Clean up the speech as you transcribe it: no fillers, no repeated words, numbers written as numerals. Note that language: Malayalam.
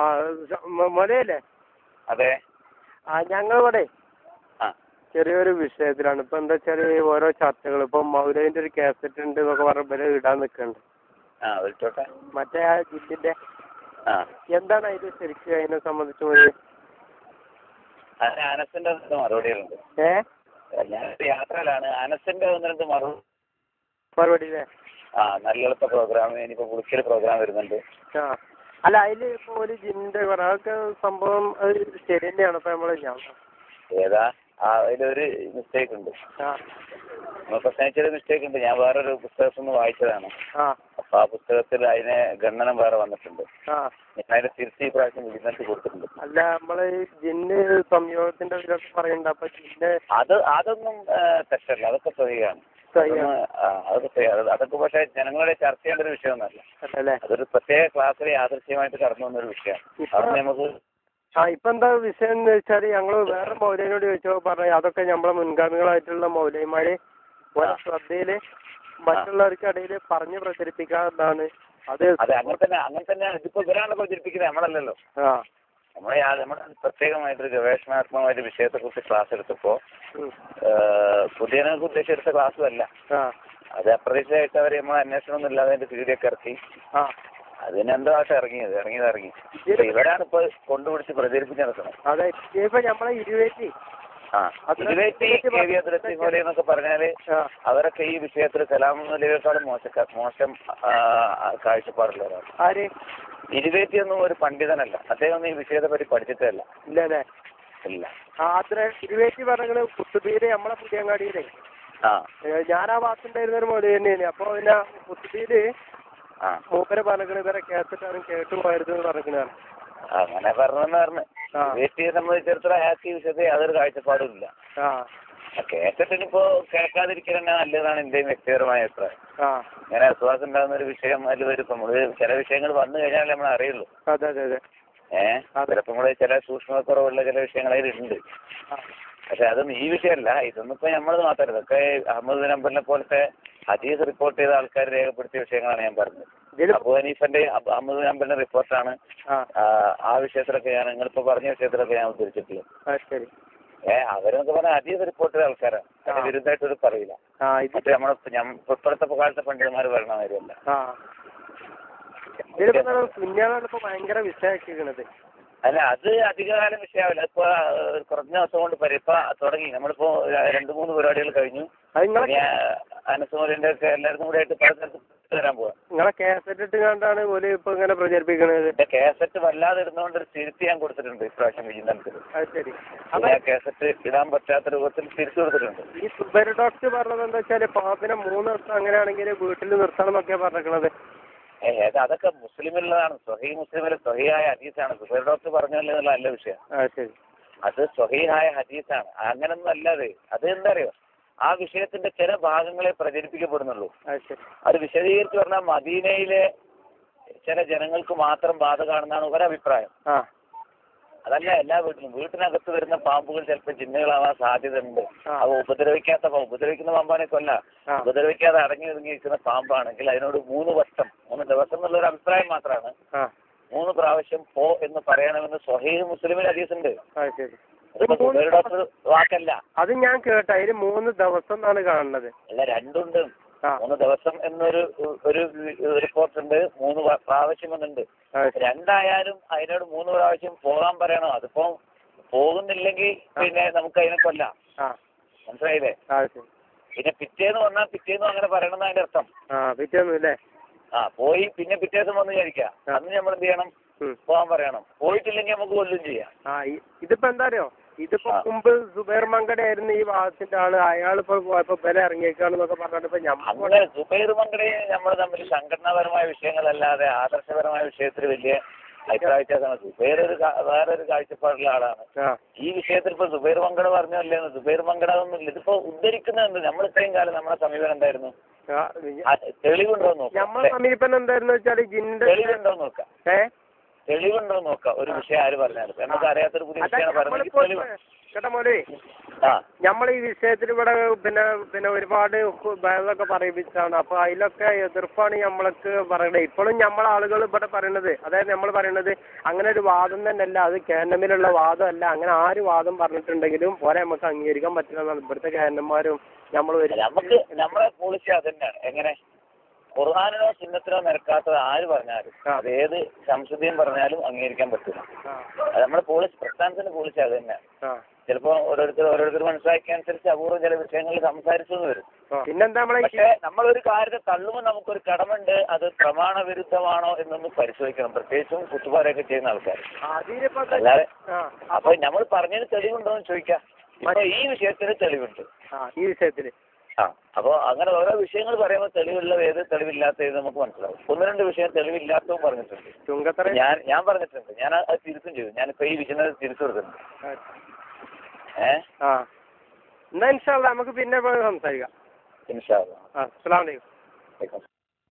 ആ മൊലയല്ലേ? അതെ. ഞങ്ങളിവിടെ ചെറിയൊരു വിഷയത്തിലാണ്. ഇപ്പൊ എന്താ വെച്ചാല് ഓരോ ചർച്ചകൾ ഇപ്പൊ മൗലവിന്റെ ഒരു കാസറ്റ് ഉണ്ട് എന്നൊക്കെ പറഞ്ഞ ഇടാൻ നിൽക്കുന്നുണ്ട്. മറ്റേ ആ ജില്ലിന്റെ എന്താണ് അതിന് ശരിക്കും അതിനെ സംബന്ധിച്ച് അനസിന്റെ മറുപടികളുണ്ട്. ഞാൻ യാത്രയിലാണ്. അനസിന്റെ ഒന്ന് രണ്ട് മറുപടി അല്ലേ? നല്ല എളുപ്പ പ്രോഗ്രാം. ഇനിയിപ്പോ പുളിക്കൽ പ്രോഗ്രാം വരുന്നുണ്ട്. അല്ല അതില് ഇപ്പൊ ഒരു ജിന്റെ അതൊക്കെ സംഭവം അത് ശരി തന്നെയാണ്. ഇപ്പൊ നമ്മള് ഏതാ അതിലൊരു മിസ്റ്റേക്ക് ഉണ്ട്. പ്രശ്നിച്ചൊരു മിസ്റ്റേക്ക് ഉണ്ട്. ഞാൻ വേറൊരു പുസ്തകത്തിൽ നിന്ന് വായിച്ചതാണ്. അപ്പൊ ആ പുസ്തകത്തിൽ അതിനെ ഗണനം വേറെ വന്നിട്ടുണ്ട്. ഞാൻ അതിനെ തിരിച്ച് ഈ പ്രാവശ്യം വിജിലൻസ് കൊടുത്തിട്ടുണ്ട്. അല്ല നമ്മള് ജിന്ന് സംയോഗത്തിന്റെ പറയുന്നുണ്ട്. അപ്പൊ ജിന്ന് അതൊന്നും തെറ്റല്ല. അതൊക്കെ സ്വീകാണ്. അതൊക്കെ പക്ഷെ ജനങ്ങളുടെ ചർച്ച ചെയ്യേണ്ട ഒരു വിഷയമൊന്നുമല്ല. അതൊരു പ്രത്യേക ക്ലാസ്സിൽ യാദൃശ്യമായിട്ട് കടന്നു വന്നൊരു വിഷയമാണ്. അത് നമുക്ക് ഇപ്പൊ എന്താ വിഷയം എന്ന് വെച്ചാല് ഞങ്ങള് വേറെ മൗലവിനോട് ചോദിച്ചോ പറഞ്ഞു അതൊക്കെ നമ്മളെ മുൻഗാമികളായിട്ടുള്ള മൗലവിമാര് ഓരോ ശ്രദ്ധയില് മറ്റുള്ളവർക്ക് ഇടയിൽ പറഞ്ഞ് പ്രചരിപ്പിക്കാവുന്നതാണ്. അങ്ങനെ തന്നെ ഇതിപ്പോ ഇവരാണ് പ്രചരിപ്പിക്കുന്നത്, നമ്മളല്ലല്ലോ. നമ്മുടെ പ്രത്യേകമായിട്ടൊരു ഗവേഷണാത്മകമായിട്ട് വിഷയത്തെ കുറിച്ച് ക്ലാസ് എടുത്തപ്പോ പുതിയതിനെ ഉദ്ദേശിച്ച് എടുത്ത ക്ലാസ്സും അല്ല. അത് അപ്രതീക്ഷിതമായിട്ട് അവര് നമ്മൾ അന്വേഷണം ഒന്നും ഇല്ലാതെ അതിന്റെ വീഡിയോ ഇറക്കി അതിനെന്തോ ആയിട്ട് ഇറങ്ങി ഇവരാണ് ഇപ്പൊ കൊണ്ടുപിടിച്ച് പ്രചരിപ്പിച്ച് നടക്കണം. അതെ ഇപ്പൊ നമ്മളെ എന്നൊക്കെ പറഞ്ഞാല് അവരൊക്കെ ഈ വിഷയത്തിൽ സലാമുലേക്കാളും മോശം കാഴ്ചപ്പാടുള്ളവരാണ്. ഇരുവേറ്റി ഒന്നും ഒരു പണ്ഡിതനല്ല. അദ്ദേഹം ഒന്നും ഈ വിഷയത്തെ പറ്റി പഠിച്ചിട്ടല്ല. ഇല്ല. ഇരുവേറ്റി പറഞ്ഞത് കുത്തുബീര് നമ്മളെ പുതിയങ്ങാടിയിലേ ഞാൻ ആ ഭാഗത്തുണ്ടായിരുന്ന ഒരു മൊഴി തന്നെയാണ്. അപ്പൊ പിന്നെ കുത്തുബീര് മൂപ്പരെ പറഞ്ഞത് ഇവരെ കേട്ടിട്ടാണ് കേട്ടുപോയത് പറഞ്ഞാണ്. അങ്ങനെ പറഞ്ഞു വ്യക്തിയെ സംബന്ധിച്ചിടത്തോളം അയാൾക്ക് ഈ വിഷയത്തിൽ യാതൊരു കാഴ്ചപ്പാടും ഇല്ല. കേട്ടിട്ടിപ്പോ കേൾക്കാതിരിക്കൽ തന്നെ നല്ലതാണ് എന്റെയും വ്യക്തിപരമായ അഭിപ്രായം. ഇങ്ങനെ വിശ്വാസം ഉണ്ടാകുന്ന ഒരു വിഷയം അതിൽ വരും. നമ്മള് ചില വിഷയങ്ങൾ വന്നു കഴിഞ്ഞാൽ നമ്മൾ അറിയുള്ളൂ. ചിലപ്പോൾ നമ്മള് ചില സൂക്ഷ്മക്കുറവുള്ള ചില വിഷയങ്ങൾ അതിലുണ്ട്. പക്ഷെ അതൊന്നും ഈ വിഷയമല്ല. ഇതൊന്നും ഇപ്പൊ നമ്മളത് മാത്രമല്ല. ഇതൊക്കെ അഹമ്മദ് ബിൻ ഹംബലിനെ പോലത്തെ ഹദീസ് റിപ്പോർട്ട് ചെയ്ത ആൾക്കാർ രേഖപ്പെടുത്തിയ വിഷയങ്ങളാണ് ഞാൻ പറഞ്ഞത്. അബൂ ഹനീഫന്റെ അഹമ്മദ് ബിൻ ഹംബലിന്റെ റിപ്പോർട്ടാണ്. ആ വിഷയത്തിലൊക്കെ ഞാൻ നിങ്ങളിപ്പോ പറഞ്ഞ വിഷയത്തിലൊക്കെ ഞാൻ ഉദ്ധരിച്ചിട്ടുള്ളത്. അവരെന്നൊക്കെ പറഞ്ഞാൽ ഹദീസ് റിപ്പോർട്ട് ചെയ്ത ആൾക്കാരാണ്. അതിന് വിരുദ്ധമായിട്ടൊരു പറയില്ല. പക്ഷെ ഇപ്പോഴത്തെ കാലത്തെ പണ്ഡിതന്മാർ പറയണ കാര്യമല്ല. ഭയങ്കര വിഷയമാക്കിയിരിക്കണത്. അല്ല അത് അധികകാലം വിഷയമാവില്ല. ഇപ്പൊ കുറഞ്ഞ ദിവസം കൊണ്ട് ഇപ്പൊ തുടങ്ങി. നമ്മളിപ്പോ 2-3 പരിപാടികൾ കഴിഞ്ഞു. അനസുമോലിന്റെ ഒക്കെ എല്ലാവർക്കും കൂടെ ആയിട്ട് തരാൻ പോവാ. നിങ്ങളെ കാസറ്റ് ഇട്ട് കണ്ടാണ് പോലെ ഇപ്പൊ ഇങ്ങനെ പ്രചരിപ്പിക്കുന്നത്. കാസറ്റ് വല്ലാതെ ഇടുന്നതുകൊണ്ട് ഒരു തിരുത്തി ഞാൻ കൊടുത്തിട്ടുണ്ട് ഇപ്രാവശ്യം വിജിലൻസിൽ. കാസറ്റ് ഇടാൻ പറ്റാത്ത രൂപത്തിൽ തിരിച്ചു കൊടുത്തിട്ടുണ്ട്. ഈ സുബൈർ ഡോക്ടർ പറഞ്ഞത് എന്താ വെച്ചാല് പാപ്പിനെ 3 ദിവസം അങ്ങനെയാണെങ്കിൽ വീട്ടിൽ നിർത്തണം എന്നൊക്കെ പറഞ്ഞിരിക്കണത്. അതൊക്കെ മുസ്ലിമിലുള്ളതാണ്. സ്വഹീഹ് മുസ്ലിമിലെ സ്വഹീഹായ ഹദീസാണ്. സുബൈർ ഡോക്ടർ പറഞ്ഞല്ലേ എന്നുള്ള നല്ല വിഷയം. അത് സ്വഹീഹായ ഹദീസാണ്. അങ്ങനൊന്നും അല്ലാതെ അത് എന്താ അറിയോ, ആ വിഷയത്തിന്റെ ചില ഭാഗങ്ങളെ പ്രചരിപ്പിക്കപ്പെടുന്നുള്ളൂ. അത് വിശദീകരിച്ച് പറഞ്ഞാൽ മദീനയിലെ ചില ജനങ്ങൾക്ക് മാത്രം ബാധകമാണെന്നാണ് ഒരഭിപ്രായം. അതല്ല എല്ലാ വീട്ടിനകത്ത് വരുന്ന പാമ്പുകൾ ചിലപ്പോൾ ജിന്നുകളാവാൻ സാധ്യതയുണ്ട്. അവ ഉപദ്രവിക്കുന്ന പാമ്പാണെ കൊല്ല. ഉപദ്രവിക്കാതെ അടങ്ങി ഒതുങ്ങിയിരിക്കുന്ന പാമ്പാണെങ്കിൽ അതിനോട് 3 ദിവസം എന്നുള്ളൊരു അഭിപ്രായം മാത്രമാണ്. 3 പ്രാവശ്യം പോ എന്ന് പറയണമെന്ന് സ്വഹീഹ് മുസ്ലിമിൽ ഹദീസുണ്ട്. ഡോക്ടർ വാക്കല്ല. അത് ഞാൻ കേട്ട അതിന് 3 ദിവസം എന്നാണ് കാണുന്നത്. അല്ല, രണ്ടുണ്ട്. 3 ദിവസം എന്നൊരു റിപ്പോർട്ട് ഉണ്ട്. 3 പ്രാവശ്യം എന്നുണ്ട്. രണ്ടായാലും അതിനോട് 3 പ്രാവശ്യം പോകാൻ പറയണോ? അതിപ്പോ പോകുന്നില്ലെങ്കിൽ പിന്നെ നമുക്ക് അതിനെ കൊല്ലാം. മനസ്സിലായില്ലേ? പിന്നെ പിറ്റേന്ന് വന്നാൽ പിറ്റേന്നും അങ്ങനെ പറയണമെന്ന് അതിന്റെ അർത്ഥം. പിറ്റേന്ന് പോയി പിന്നെ പിറ്റേ ദിവസം വന്ന് വിചാരിക്കാം. അന്ന് നമ്മൾ എന്ത് ചെയ്യണം? പോകാൻ പറയണം. പോയിട്ടില്ലെങ്കിൽ നമുക്ക് കൊല്ലും ചെയ്യാം. ഇതിപ്പോ എന്താ അറിയോ, ഇതിപ്പോ മുമ്പ് സുബൈർ മങ്കട ആയിരുന്നു ഈ ഭാഗത്തിന്റെ ആള്. അയാളിപ്പോ വില ഇറങ്ങിയേക്കാണെന്നൊക്കെ പറഞ്ഞിട്ട് സുബൈർ മങ്കടയെ നമ്മൾ തമ്മിൽ സംഘടനാപരമായ വിഷയങ്ങളല്ലാതെ ആദർശപരമായ വിഷയത്തിൽ വലിയ അഭിപ്രായ വ്യത്യാസമാണ്. വേറൊരു കാഴ്ചപ്പാടുള്ള ആളാണ്. ഈ വിഷയത്തിൽ ഇപ്പൊ സുബൈർ മങ്കട പറഞ്ഞല്ലേ, സുബൈർ മങ്കട ഒന്നുമില്ല. ഇതിപ്പോ ഉദ്ധരിക്കുന്നുണ്ട്. നമ്മൾ ഇത്രയും കാലം നമ്മുടെ സമീപനം എന്തായിരുന്നു? തെളിവുണ്ടോ നോക്കാം. നമ്മളെ സമീപനം എന്തായിരുന്നു വെച്ചാൽ തെളിവുണ്ടോ നോക്കാം. തെളിവുണ്ടോ നോക്കാം. ഒരു വിഷയം ആര് പറഞ്ഞാലും നമുക്ക് അറിയാത്തൊരു പുതിയ വിഷയമാണ് പറയുന്നത് തെളിവ്. കേട്ടോ മോനെ, നമ്മൾ ഈ വിഷയത്തിൽ ഇവിടെ പിന്നെ ഒരുപാട് ഇതൊക്കെ പറയിപ്പിച്ചാണ്. അപ്പൊ അതിലൊക്കെ എതിർപ്പാണ് നമ്മൾക്ക് പറയണത്. ഇപ്പോഴും നമ്മളെ ആളുകൾ ഇവിടെ പറയണത്, അതായത് നമ്മൾ പറയണത് അങ്ങനെ ഒരു വാദം തന്നെ അല്ല, അത് കേന്ദ്രമിലുള്ള വാദമല്ല. അങ്ങനെ ആര് വാദം പറഞ്ഞിട്ടുണ്ടെങ്കിലും ഓരെ നമുക്ക് അംഗീകരിക്കാൻ പറ്റില്ല എന്നാണ് ഇവിടുത്തെ കേന്ദ്രന്മാരും നമുക്ക് നമ്മളെ പോളിസി അത് തന്നെയാണ്. എങ്ങനെ ഖുർആാനിനോ സുന്നത്തിനോ നിരക്കാത്തത് ആര് പറഞ്ഞാലും അത് ഏത് സംശുദ്ധിയും പറഞ്ഞാലും അംഗീകരിക്കാൻ പറ്റില്ല. അത് നമ്മുടെ പോളിസി, പ്രസ്ഥാനത്തിന്റെ പോളിസി അത് തന്നെയാണ്. ചിലപ്പോ ഓരോരുത്തർ മനസ്സിലാക്കിയനുസരിച്ച് അപൂർവം ചില വിഷയങ്ങളിൽ സംസാരിച്ചു വരും. പിന്നെന്താ, പക്ഷെ നമ്മളൊരു കാര്യത്തെ തള്ളുമ്പോൾ നമുക്കൊരു കടമുണ്ട്, അത് പ്രമാണ വിരുദ്ധമാണോ എന്നൊന്ന് പരിശോധിക്കണം, പ്രത്യേകിച്ചും കുത്തുപാരൊക്കെ ചെയ്യുന്ന ആൾക്കാർ. അല്ലാതെ അപ്പൊ നമ്മൾ പറഞ്ഞതിന് തെളിവുണ്ടോ എന്ന് ചോദിക്കാം. ഇപ്പൊ ഈ വിഷയത്തിന് തെളിവുണ്ട്. ഈ വിഷയത്തിന് അപ്പോൾ അങ്ങനെ ഓരോ വിഷയങ്ങൾ പറയുമ്പോൾ തെളിവുള്ളത് ഏത് തെളിവില്ലാത്ത ഏത് നമുക്ക് മനസ്സിലാവും. 1-2 വിഷയം തെളിവില്ലാത്തതും പറഞ്ഞിട്ടുണ്ട്. ഞാൻ പറഞ്ഞിട്ടുണ്ട്, ഞാൻ അത് തിരുത്തും ചെയ്തു. ഞാനിപ്പോ ഈ വിഷയം തിരിച്ചു കൊടുത്തിട്ടുണ്ട്. എന്നാ ഇൻഷാ അല്ലാഹ് നമുക്ക് പിന്നെ സംസാരിക്കാം. ഇൻഷാ അല്ലാഹ്. അസ്സലാമു അലൈക്കും.